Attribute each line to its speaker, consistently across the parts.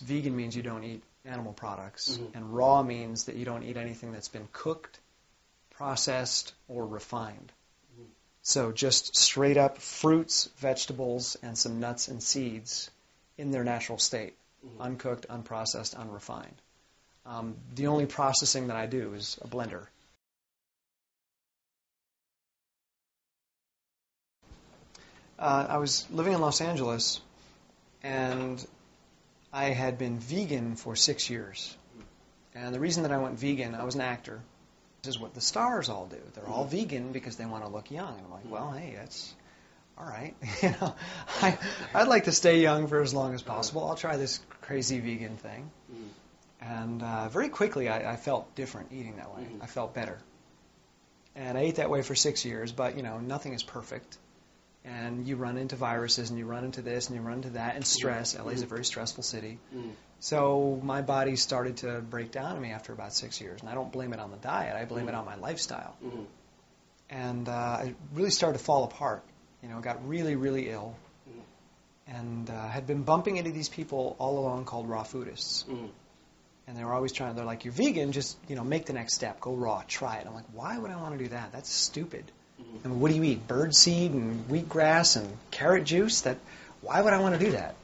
Speaker 1: Vegan means you don't eat animal products,
Speaker 2: Mm-hmm.
Speaker 1: and raw means that you don't eat anything that's been cooked, processed, or refined.
Speaker 2: Mm-hmm.
Speaker 1: So just straight up fruits, vegetables, and some nuts and seeds in their natural state,
Speaker 2: Mm-hmm.
Speaker 1: uncooked, unprocessed, unrefined. The only processing that I do is a blender. I was living in Los Angeles, and I had been vegan for 6 years. And the reason that I went vegan, I was an actor. This is what the stars all do. They're all vegan because they want to look young. And I'm like, well, hey, that's all right. I'd like to stay young for as long as possible. I'll try this crazy vegan thing. And very quickly, I felt different eating that way. I felt better. And I ate that way for 6 years, but, nothing is perfect. And you run into viruses, and you run into this, and you run into that, and stress. LA is a very stressful city. So my body started to break down on me after about 6 years. And I don't blame it on the diet. I blame it on my lifestyle. And I really started to fall apart. Got really, really ill. And had been bumping into these people all along called raw foodists. And they were always they're like, you're vegan, just, make the next step. Go raw, try it. I'm like, why would I want to do that? That's stupid. I mean, what do you eat? Bird seed and wheatgrass and carrot juice? Why would I want to do that?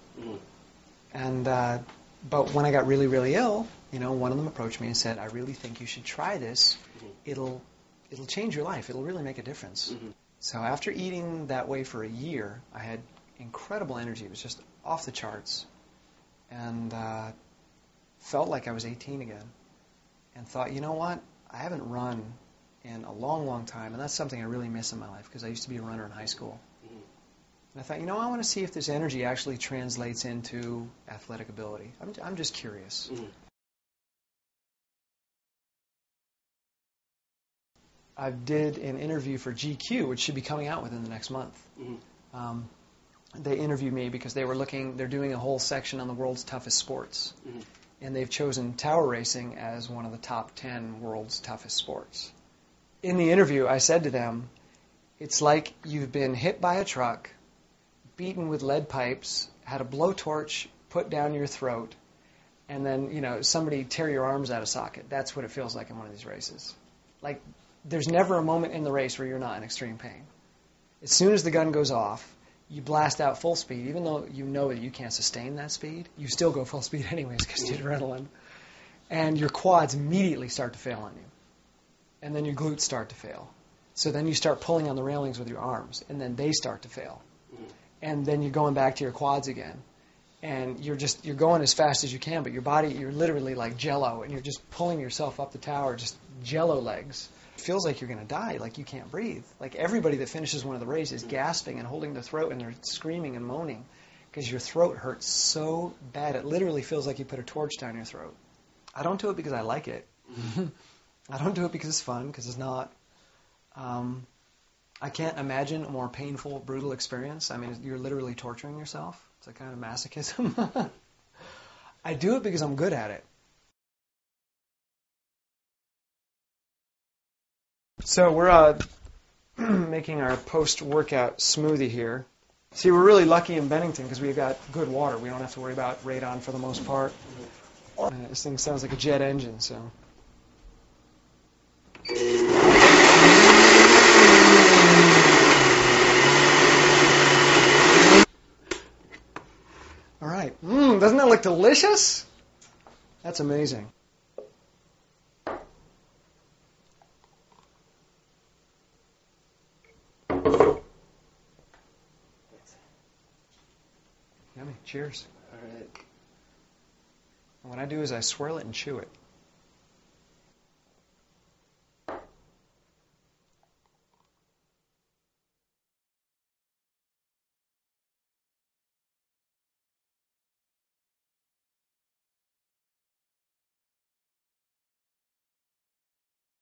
Speaker 1: And but when I got really, really ill, one of them approached me and said, I really think you should try this. It'll change your life. It'll really make a difference. So after eating that way for a year, I had incredible energy. It was just off the charts. And felt like I was 18 again. And thought, you know what? I haven't run in a long, long time. And that's something I really miss in my life because I used to be a runner in high school. And I thought, I want to see if this energy actually translates into athletic ability. I'm just curious. I did an interview for GQ, which should be coming out within the next month. They interviewed me because they're doing a whole section on the world's toughest sports. And they've chosen tower racing as one of the top 10 world's toughest sports. In the interview, I said to them, it's like you've been hit by a truck, beaten with lead pipes, had a blowtorch put down your throat, and then, somebody tear your arms out of socket. That's what it feels like in one of these races. Like, there's never a moment in the race where you're not in extreme pain. As soon as the gun goes off, you blast out full speed. Even though you know that you can't sustain that speed, you still go full speed anyways because of the adrenaline. And your quads immediately start to fail on you. And then your glutes start to fail. So then you start pulling on the railings with your arms, and then they start to fail. And then you're going back to your quads again. And you're going as fast as you can, but your body, you're literally like jello, and you're just pulling yourself up the tower, just jello legs. It feels like you're going to die, like you can't breathe. Like everybody that finishes one of the races is gasping and holding their throat, and they're screaming and moaning because your throat hurts so bad. It literally feels like you put a torch down your throat. I don't do it because I like it. I don't do it because it's fun, because it's not. I can't imagine a more painful, brutal experience. I mean, you're literally torturing yourself. It's a kind of masochism. I do it because I'm good at it. So we're making our post-workout smoothie here. See, we're really lucky in Bennington because we've got good water. We don't have to worry about radon for the most part. This thing sounds like a jet engine, so... All right. Doesn't that look delicious? That's amazing. Yummy. Cheers.
Speaker 2: All right.
Speaker 1: And what I do is I swirl it and chew it.